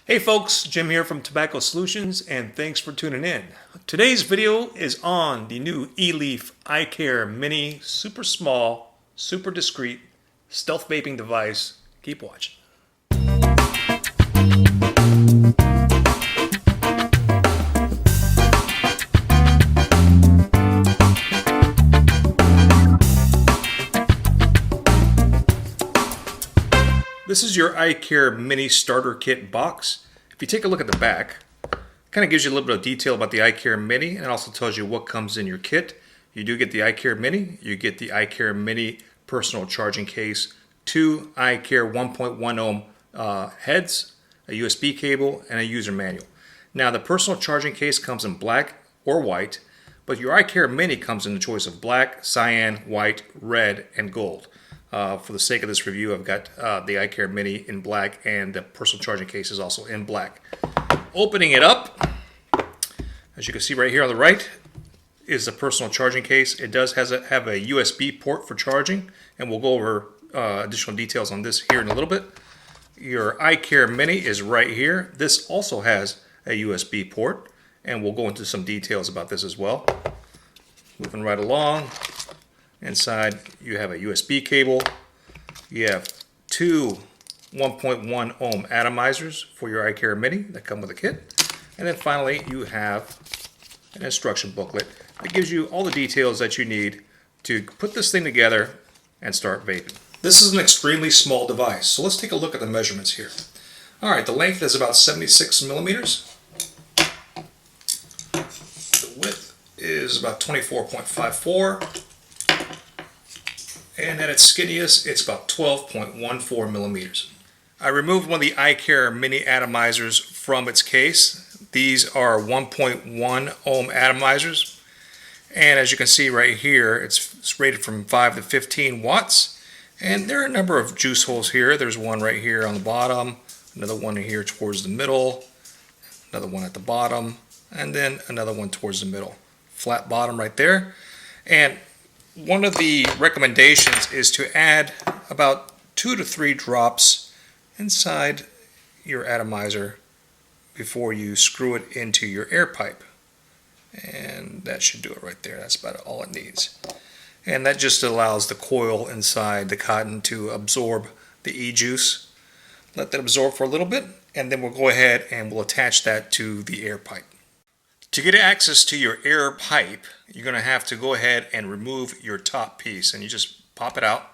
Hey folks, Jim here from Tobacco Solutions, and thanks for tuning in. Today's video is on the new eLeaf iCare Mini Super Small, Super Discreet Stealth Vaping Device. Keep watching. This is your iCare Mini Starter Kit box. If you take a look at the back, it kind of gives you a little bit of detail about the iCare Mini, and it also tells you what comes in your kit. You do get the iCare Mini, you get the iCare Mini personal charging case, two iCare 1.1 ohm heads, a USB cable, and a user manual. Now the personal charging case comes in black or white, but your iCare Mini comes in the choice of black, cyan, white, red, and gold. For the sake of this review, I've got the iCare Mini in black, and the personal charging case is also in black. Opening it up, as you can see right here on the right, is the personal charging case. It does have a USB port for charging, and we'll go over additional details on this here in a little bit. Your iCare Mini is right here. This also has a USB port, and we'll go into some details about this as well. Moving right along. Inside you have a USB cable, you have two 1.1 ohm atomizers for your iCare Mini that come with a kit, and then finally you have an instruction booklet that gives you all the details that you need to put this thing together and start vaping. This is an extremely small device, so let's take a look at the measurements here. Alright, the length is about 76 millimeters. The width is about 24.54. And at its skinniest, it's about 12.14 millimeters. I removed one of the iCare Mini atomizers from its case. These are 1.1 ohm atomizers. And as you can see right here, it's rated from 5 to 15 watts. And there are a number of juice holes here. There's one right here on the bottom, another one here towards the middle, another one at the bottom, and then another one towards the middle. Flat bottom right there. And one of the recommendations is to add about 2 to 3 drops inside your atomizer before you screw it into your air pipe. And that should do it right there. That's about all it needs. And that just allows the coil inside the cotton to absorb the e-juice. Let that absorb for a little bit, and then we'll go ahead and we'll attach that to the air pipe. To get access to your air pipe, you're going to have to go ahead and remove your top piece, and you just pop it out.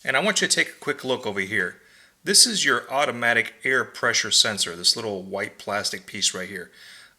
And I want you to take a quick look over here. This is your automatic air pressure sensor, this little white plastic piece right here.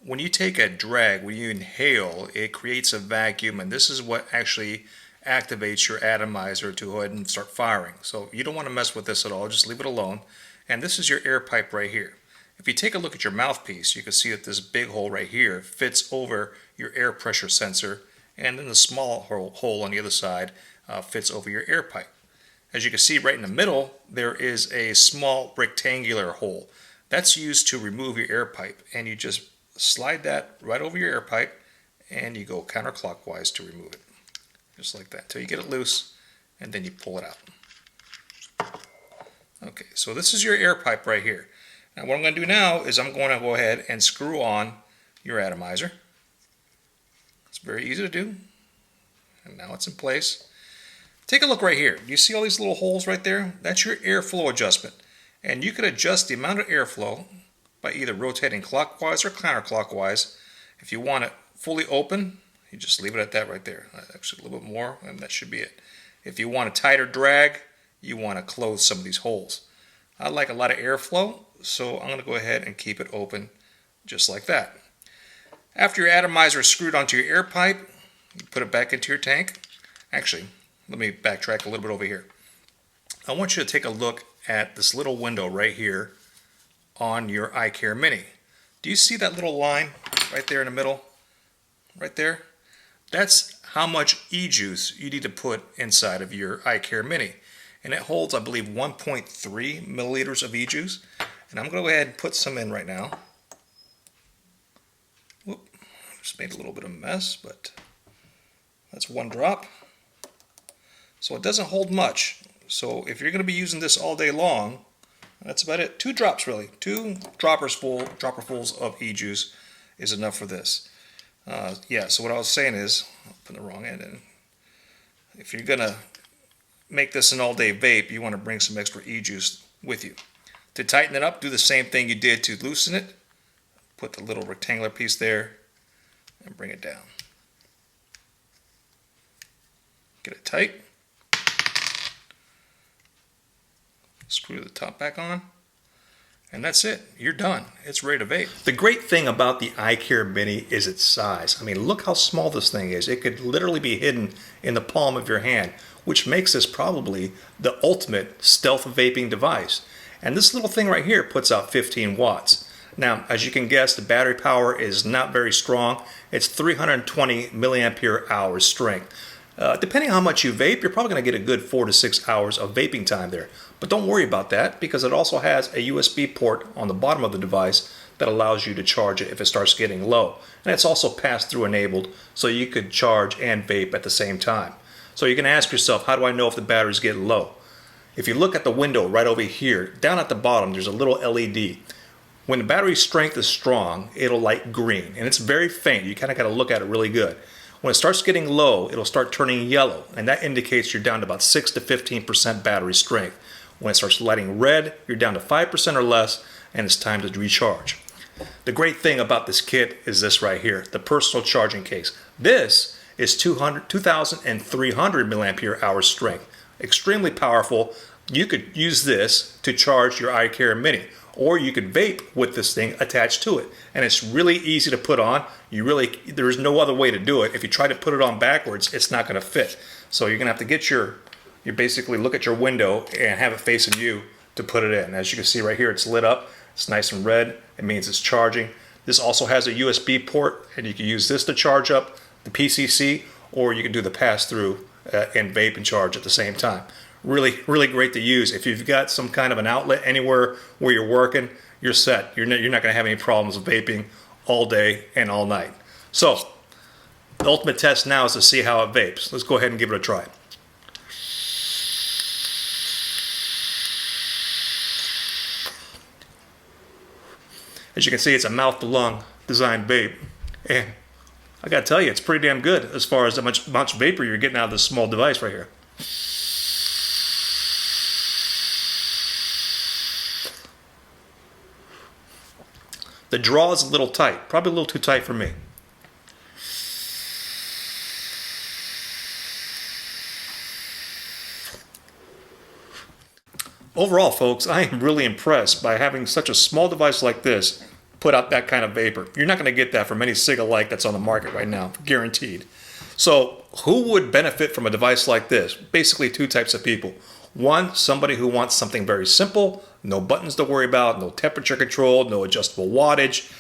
When you take a drag, when you inhale, it creates a vacuum, and this is what actually activates your atomizer to go ahead and start firing. So you don't want to mess with this at all, just leave it alone. And this is your air pipe right here. If you take a look at your mouthpiece, you can see that this big hole right here fits over your air pressure sensor, and then the small hole on the other side fits over your air pipe. As you can see right in the middle, there is a small rectangular hole. That's used to remove your air pipe, and you just slide that right over your air pipe, and you go counterclockwise to remove it. Just like that, until you get it loose, and then you pull it out. Okay, so this is your air pipe right here. Now what I'm going to do now is I'm going to go ahead and screw on your atomizer. It's very easy to do. And now it's in place. Take a look right here. Do you see all these little holes right there? That's your airflow adjustment. And you can adjust the amount of airflow by either rotating clockwise or counterclockwise. If you want it fully open, you just leave it at that right there. Actually a little bit more, and that should be it. If you want a tighter drag, you want to close some of these holes. I like a lot of airflow, so I'm going to go ahead and keep it open just like that. After your atomizer is screwed onto your air pipe, you put it back into your tank. Actually, let me backtrack a little bit over here. I want you to take a look at this little window right here on your iCare Mini. Do you see that little line right there in the middle? Right there? That's how much e-juice you need to put inside of your iCare Mini. And it holds, I believe, 1.3 milliliters of e-juice. And I'm going to go ahead and put some in right now. Whoop, just made a little bit of a mess, but that's one drop. So it doesn't hold much. So if you're going to be using this all day long, That's about it. 2 drops really. 2 dropperfuls of e-juice is enough for this. Yeah, so what I was saying is, I'll put the wrong end in. If you're gonna make this an all-day vape, you want to bring some extra e-juice with you. To tighten it up, do the same thing you did to loosen it. Put the little rectangular piece there and bring it down. Get it tight. Screw the top back on. And that's it. You're done. It's ready to vape. The great thing about the iCare Mini is its size. I mean, look how small this thing is. It could literally be hidden in the palm of your hand, which makes this probably the ultimate stealth vaping device. And this little thing right here puts out 15 watts. Now, as you can guess, the battery power is not very strong. It's 320 milliampere hours strength. Depending on how much you vape, you're probably going to get a good 4 to 6 hours of vaping time there. But don't worry about that, because it also has a USB port on the bottom of the device that allows you to charge it if it starts getting low. And it's also pass-through enabled, so you could charge and vape at the same time. So you can ask yourself, how do I know if the battery's getting low? If you look at the window right over here, down at the bottom, there's a little LED. When the battery strength is strong, it'll light green, and it's very faint. You kind of got to look at it really good. When it starts getting low, it'll start turning yellow, and that indicates you're down to about 6 to 15% battery strength. When it starts lighting red, you're down to 5% or less, and it's time to recharge. The great thing about this kit is this right here, the personal charging case. This is 2,300 milliampere hours strength. Extremely powerful. You could use this to charge your iCare Mini, or you could vape with this thing attached to it. And it's really easy to put on. There's no other way to do it. If you try to put it on backwards, it's not going to fit. So you're going to have to get you basically look at your window and have it facing you to put it in. As you can see right here, it's lit up. It's nice and red. It means it's charging. This also has a USB port, and you can use this to charge up the PCC, or you can do the pass-through and vape and charge at the same time. Really, really great to use. If you've got some kind of an outlet anywhere where you're working, you're set. You're not going to have any problems with vaping all day and all night. So, the ultimate test now is to see how it vapes. Let's go ahead and give it a try. As you can see, it's a mouth-to-lung designed vape. And I got to tell you, it's pretty damn good as far as how much vapor you're getting out of this small device right here. The draw is a little tight, probably a little too tight for me. Overall, folks, I am really impressed by having such a small device like this put out that kind of vapor. You're not going to get that from any cig-alike that's on the market right now, guaranteed. So who would benefit from a device like this? Basically 2 types of people. One, somebody who wants something very simple, no buttons to worry about, no temperature control, no adjustable wattage.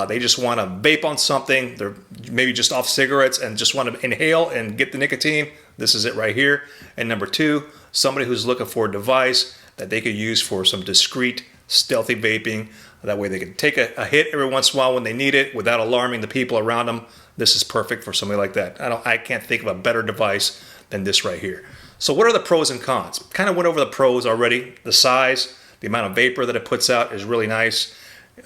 They just want to vape on something. They're maybe just off cigarettes and just want to inhale and get the nicotine. This is it right here. And number 2, somebody who's looking for a device that they could use for some discreet, stealthy vaping. That way they can take a hit every once in a while when they need it without alarming the people around them. This is perfect for somebody like that. I can't think of a better device than this right here. So what are the pros and cons? Kind of went over the pros already. The size, the amount of vapor that it puts out is really nice.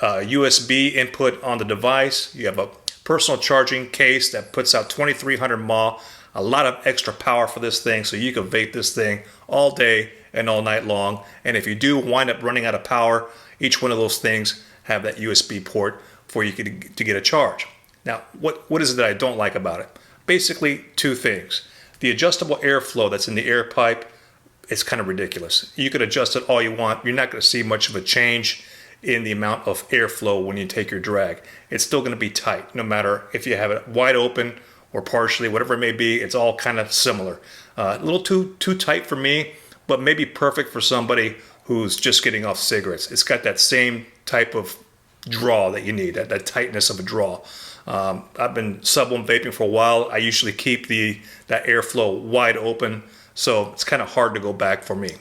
USB input on the device. You have a personal charging case that puts out 2,300 mAh. A lot of extra power for this thing, so you can vape this thing all day and all night long. And if you do wind up running out of power, each one of those things have that USB port for you to get a charge. Now, what is it that I don't like about it? Basically, 2 things. The adjustable airflow that's in the air pipe is kind of ridiculous. You could adjust it all you want. You're not going to see much of a change in the amount of airflow when you take your drag. It's still going to be tight, no matter if you have it wide open or partially, whatever it may be. It's all kind of similar. A little too tight for me, but maybe perfect for somebody who's just getting off cigarettes. It's got that same type of draw that you need, that tightness of a draw. I've been sub-1 vaping for a while. I usually keep that airflow wide open, so it's kind of hard to go back for me.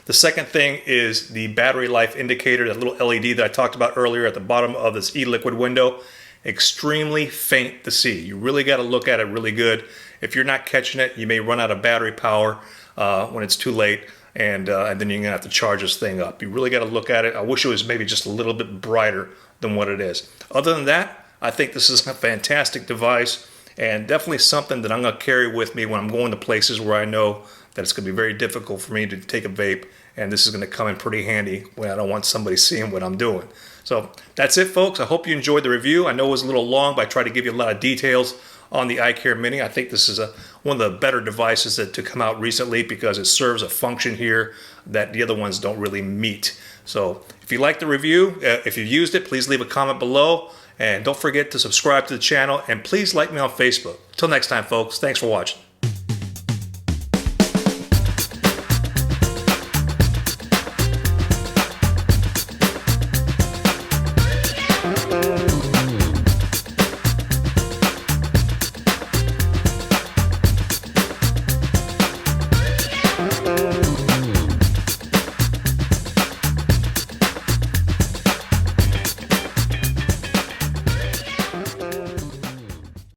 The second thing is the battery life indicator, that little LED that I talked about earlier at the bottom of this e-liquid window. Extremely faint to see. You really got to look at it really good. If you're not catching it, you may run out of battery power when it's too late. and then you're gonna have to charge this thing up. You really got to look at it. I wish it was maybe just a little bit brighter than what it is. Other than that, I think this is a fantastic device, and definitely something that I'm gonna carry with me when I'm going to places where I know that it's gonna be very difficult for me to take a vape, and this is gonna come in pretty handy when I don't want somebody seeing what I'm doing. So that's it, folks. I hope you enjoyed the review. I know it was a little long, but I tried to give you a lot of details on the iCare Mini. I think this is one of the better devices to come out recently because it serves a function here that the other ones don't really meet. So if you liked the review, if you used it, please leave a comment below. And don't forget to subscribe to the channel. And please like me on Facebook. Until next time, folks. Thanks for watching.